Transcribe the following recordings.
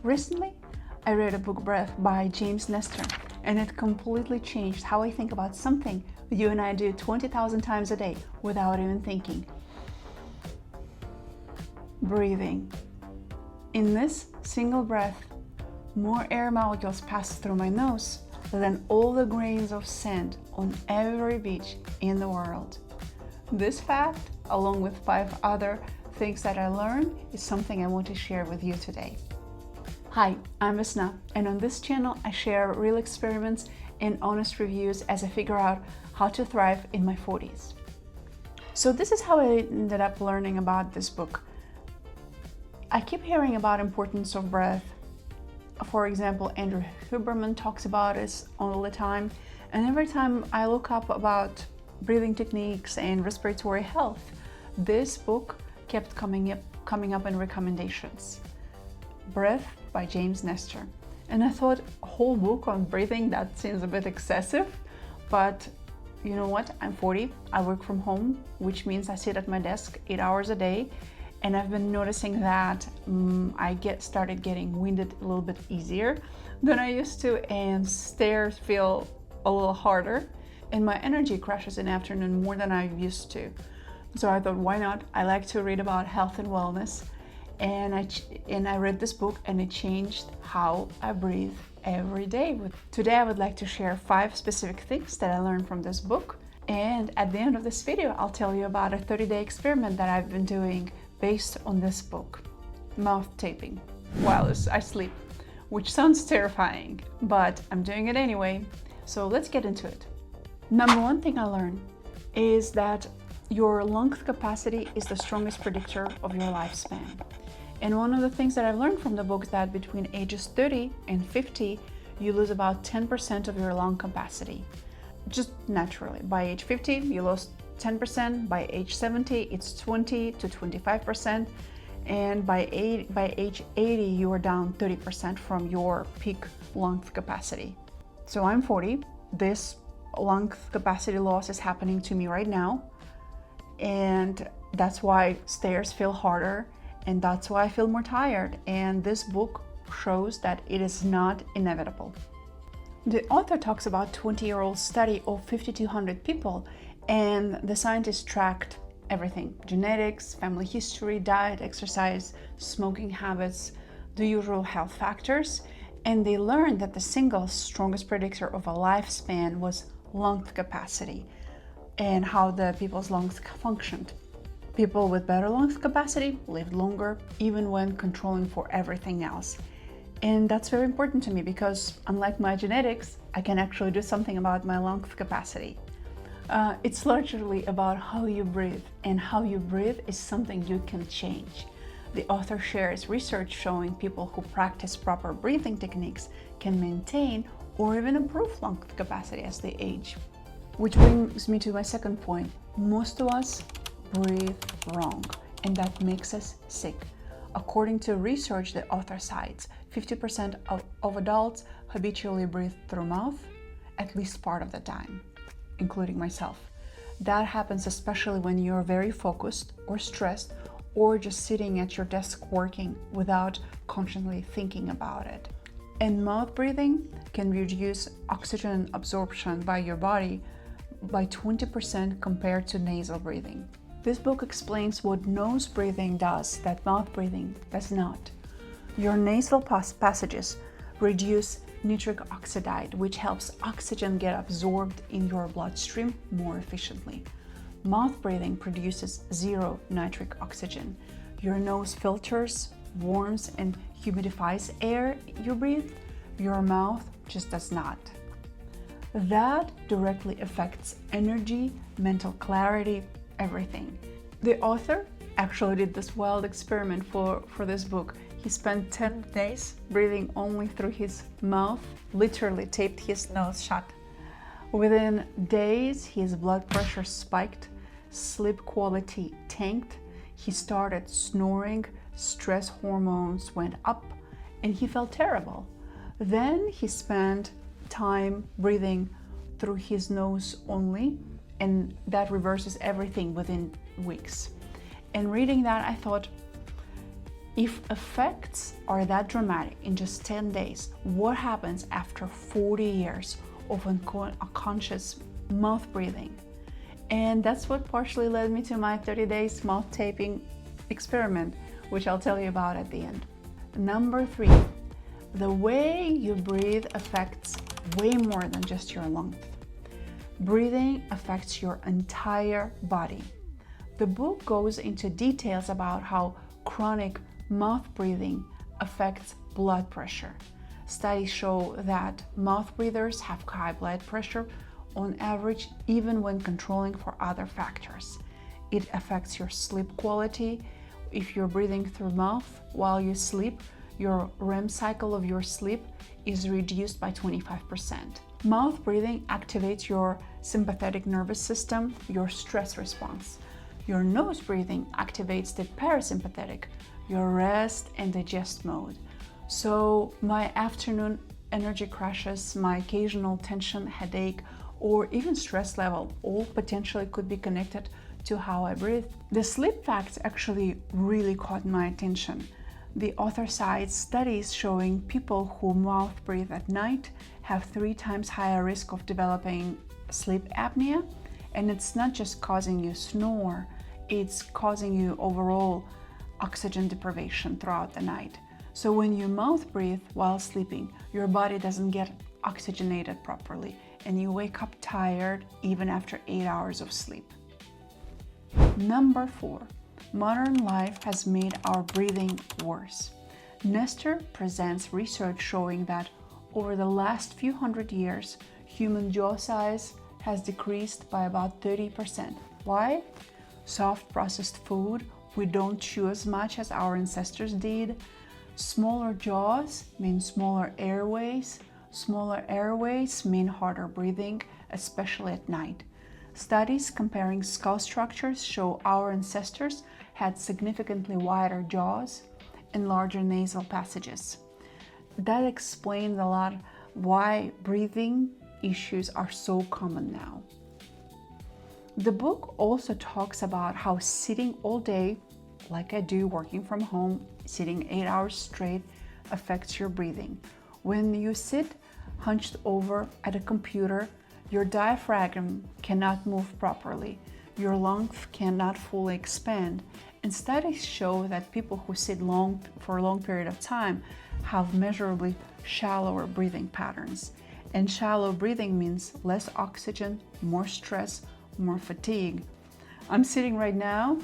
Recently, I read a book, Breath, by James Nestor, and it completely changed how I think about something you and I do 20,000 times a day without even thinking. Breathing. In this single breath, more air molecules pass through my nose than all the grains of sand on every beach in the world. This fact, along with 5 other things that I learned, is something I want to share with you today. Hi, I'm Vesna, and on this channel I share real experiments and honest reviews as I figure out how to thrive in my 40s. So this is how I ended up learning about this book. I keep hearing about importance of breath. For example, Andrew Huberman talks about it all the time, and every time I look up about breathing techniques and respiratory health, this book kept coming up in recommendations. Breath by James Nestor. And I thought, a whole book on breathing, that seems a bit excessive, but you know what? I'm 40, I work from home, which means I sit at my desk 8 hours a day, and I've been noticing that I started getting winded a little bit easier than I used to, and stairs feel a little harder, and my energy crashes in the afternoon more than I used to. So I thought, why not? I like to read about health and wellness, and I read this book, and it changed how I breathe every day. Today I would like to share 5 specific things that I learned from this book, and at the end of this video I'll tell you about a 30-day experiment that I've been doing based on this book. Mouth taping while I sleep, which sounds terrifying, but I'm doing it anyway. So let's get into it. Number 1 thing I learned is that your lung capacity is the strongest predictor of your lifespan. And one of the things that I've learned from the book is that between ages 30 and 50, you lose about 10% of your lung capacity, just naturally. By age 50, you lost 10%, by age 70, it's 20 to 25%, and by age 80, you are down 30% from your peak lung capacity. So I'm 40, this lung capacity loss is happening to me right now, and that's why stairs feel harder, and that's why I feel more tired, and this book shows that it is not inevitable. The author talks about 20-year-old study of 5,200 people, and the scientists tracked everything: genetics, family history, diet, exercise, smoking habits, the usual health factors, and they learned that the single strongest predictor of a lifespan was lung capacity and how the people's lungs functioned. People with better lung capacity lived longer, even when controlling for everything else. And that's very important to me because, unlike my genetics, I can actually do something about my lung capacity. It's largely about how you breathe, and how you breathe is something you can change. The author shares research showing people who practice proper breathing techniques can maintain or even improve lung capacity as they age. Which brings me to my second point. Most of us breathe wrong, and that makes us sick. According to research the author cites, 50% of adults habitually breathe through mouth at least part of the time, including myself. That happens especially when you're very focused or stressed, or just sitting at your desk working without consciously thinking about it. And mouth breathing can reduce oxygen absorption by your body by 20% compared to nasal breathing. This book explains what nose breathing does that mouth breathing does not. Your nasal passages reduce nitric oxide, which helps oxygen get absorbed in your bloodstream more efficiently. Mouth breathing produces 0 nitric oxygen. Your nose filters, warms, and humidifies air you breathe. Your mouth just does not. That directly affects energy, mental clarity, everything. The author actually did this wild experiment for this book. He spent 10 days breathing only through his mouth, literally taped his nose shut. Within days, his blood pressure spiked, sleep quality tanked, he started snoring, stress hormones went up, and he felt terrible. Then he spent time breathing through his nose only, and that reverses everything within weeks. And reading that, I thought, If effects are that dramatic in just 10 days, what happens after 40 years of unconscious mouth breathing? And that's what partially led me to my 30 days mouth taping experiment, which I'll tell you about at the end. Number 3, the way you breathe affects way more than just your lungs. Breathing affects your entire body. The book goes into details about how chronic mouth breathing affects blood pressure. Studies show that mouth breathers have high blood pressure on average, even when controlling for other factors. It affects your sleep quality. If you're breathing through mouth while you sleep, your REM cycle of your sleep is reduced by 25%. Mouth breathing activates your sympathetic nervous system, your stress response. Your nose breathing activates the parasympathetic, your rest and digest mode. So my afternoon energy crashes, my occasional tension, headache, or even stress level all potentially could be connected to how I breathe. The sleep facts actually really caught my attention. The author cites studies showing people who mouth breathe at night have 3 times higher risk of developing sleep apnea, and it's not just causing you snore, it's causing you overall oxygen deprivation throughout the night. So when you mouth breathe while sleeping, your body doesn't get oxygenated properly, and you wake up tired even after 8 hours of sleep. Number 4, modern life has made our breathing worse. Nestor presents research showing that over the last few hundred years, human jaw size has decreased by about 30%. Why? Soft processed food, we don't chew as much as our ancestors did. Smaller jaws mean smaller airways. Smaller airways mean harder breathing, especially at night. Studies comparing skull structures show our ancestors had significantly wider jaws and larger nasal passages. That explains a lot why breathing issues are so common now. The book also talks about how sitting all day, like I do working from home, sitting 8 hours straight, affects your breathing. When you sit hunched over at a computer, your diaphragm cannot move properly. Your lungs cannot fully expand. And studies show that people who sit for a long period of time have measurably shallower breathing patterns. And shallow breathing means less oxygen, more stress, more fatigue. I'm sitting right now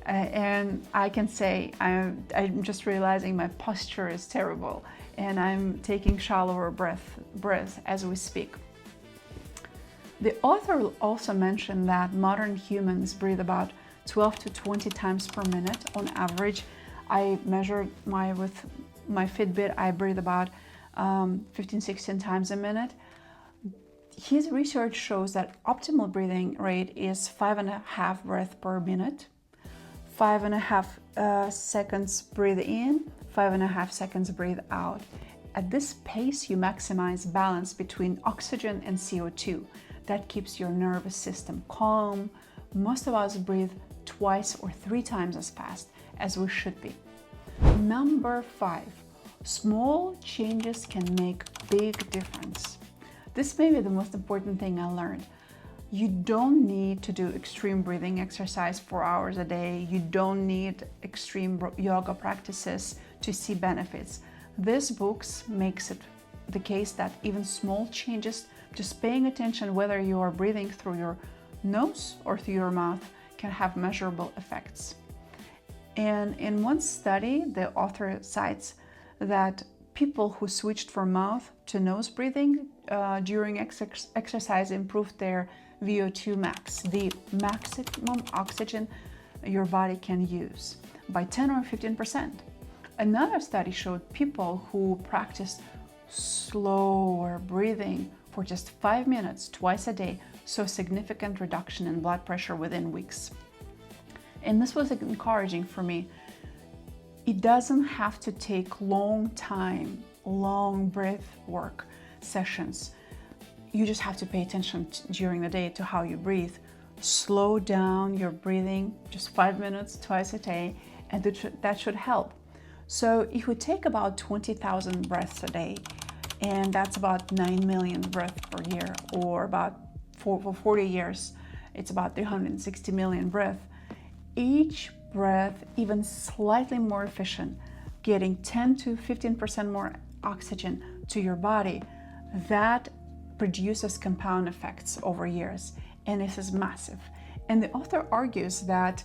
and I can say I'm just realizing my posture is terrible and I'm taking shallower breath as we speak. The author also mentioned that modern humans breathe about 12 to 20 times per minute on average. I measured with my Fitbit, I breathe about 15-16 times a minute. His research shows that optimal breathing rate is 5.5 breaths per minute, 5.5 seconds breathe in, 5.5 seconds breathe out. At this pace, you maximize balance between oxygen and CO2. That keeps your nervous system calm. Most of us breathe twice or 3 times as fast as we should be. Number 5, small changes can make big difference. This may be the most important thing I learned. You don't need to do extreme breathing exercise 4 hours a day. You don't need extreme yoga practices to see benefits. This book makes it the case that even small changes, just paying attention whether you are breathing through your nose or through your mouth, can have measurable effects. And in one study, the author cites that people who switched from mouth to nose breathing during exercise improved their VO2 max, the maximum oxygen your body can use, by 10 or 15%. Another study showed people who practiced slower breathing for just 5 minutes twice a day saw significant reduction in blood pressure within weeks. And this was encouraging for me. It doesn't have to take long breath work sessions. You just have to pay attention during the day to how you breathe. Slow down your breathing, just 5 minutes twice a day, and that should help. So if we take about 20,000 breaths a day, and that's about 9 million breaths per year, or about for 40 years, it's about 360 million breaths. Each breath, even slightly more efficient, getting 10 to 15% more oxygen to your body, that produces compound effects over years, and this is massive. And the author argues that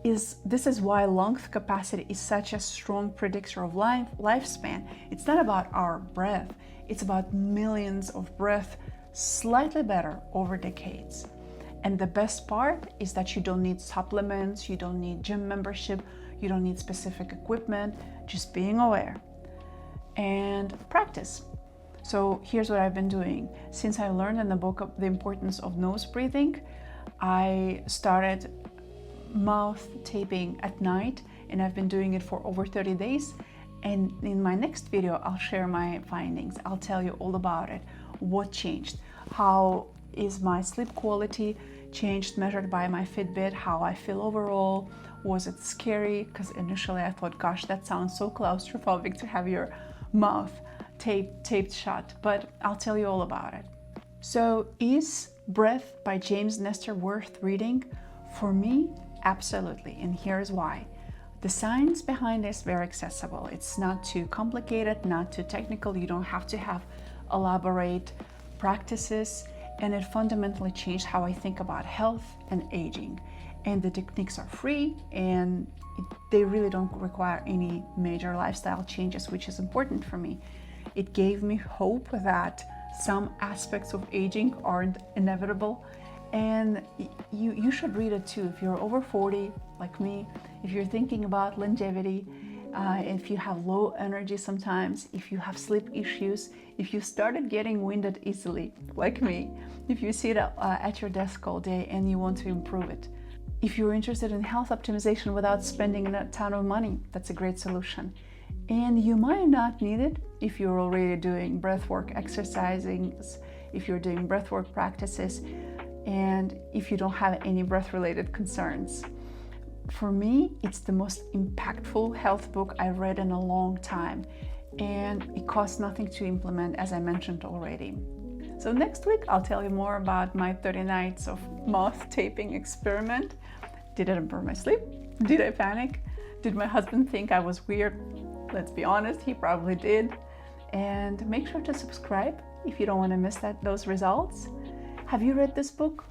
this is why lung capacity is such a strong predictor of lifespan. It's not about our breath, it's about millions of breaths, slightly better over decades. And the best part is that you don't need supplements, you don't need gym membership, you don't need specific equipment, just being aware and practice. So here's what I've been doing. Since I learned in the book the importance of nose breathing, I started mouth taping at night, and I've been doing it for over 30 days. And in my next video, I'll share my findings. I'll tell you all about it. What changed? How is my sleep quality changed, measured by my Fitbit? How I feel overall? Was it scary? Because initially I thought, gosh, that sounds so claustrophobic to have your mouth taped shut, but I'll tell you all about it. So is Breath by James Nestor worth reading? For me, absolutely, and here's why. The science behind this is very accessible. It's not too complicated, not too technical. You don't have to have elaborate practices, and it fundamentally changed how I think about health and aging. And the techniques are free, and they really don't require any major lifestyle changes, which is important for me. It gave me hope that some aspects of aging aren't inevitable, and you should read it too. If you're over 40 like me, if you're thinking about longevity, if you have low energy sometimes, if you have sleep issues, if you started getting winded easily like me, if you sit at your desk all day and you want to improve it, if you're interested in health optimization without spending a ton of money, that's a great solution. And you might not need it if you're already doing breathwork exercises, if you're doing breathwork practices, and if you don't have any breath-related concerns. For me, it's the most impactful health book I've read in a long time, and it costs nothing to implement, as I mentioned already. So next week, I'll tell you more about my 30 nights of mouth taping experiment. Did it improve my sleep? Did I panic? Did my husband think I was weird? Let's be honest, he probably did. And make sure to subscribe if you don't want to miss those results. Have you read this book?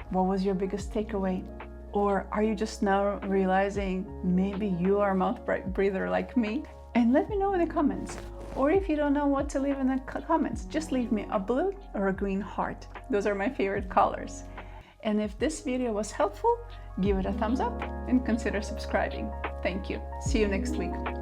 What was your biggest takeaway? Or are you just now realizing maybe you are a mouth breather like me? And let me know in the comments. Or if you don't know what to leave in the comments, just leave me a blue or a green heart. Those are my favorite colors. And if this video was helpful, give it a thumbs up and consider subscribing. Thank you. See you next week.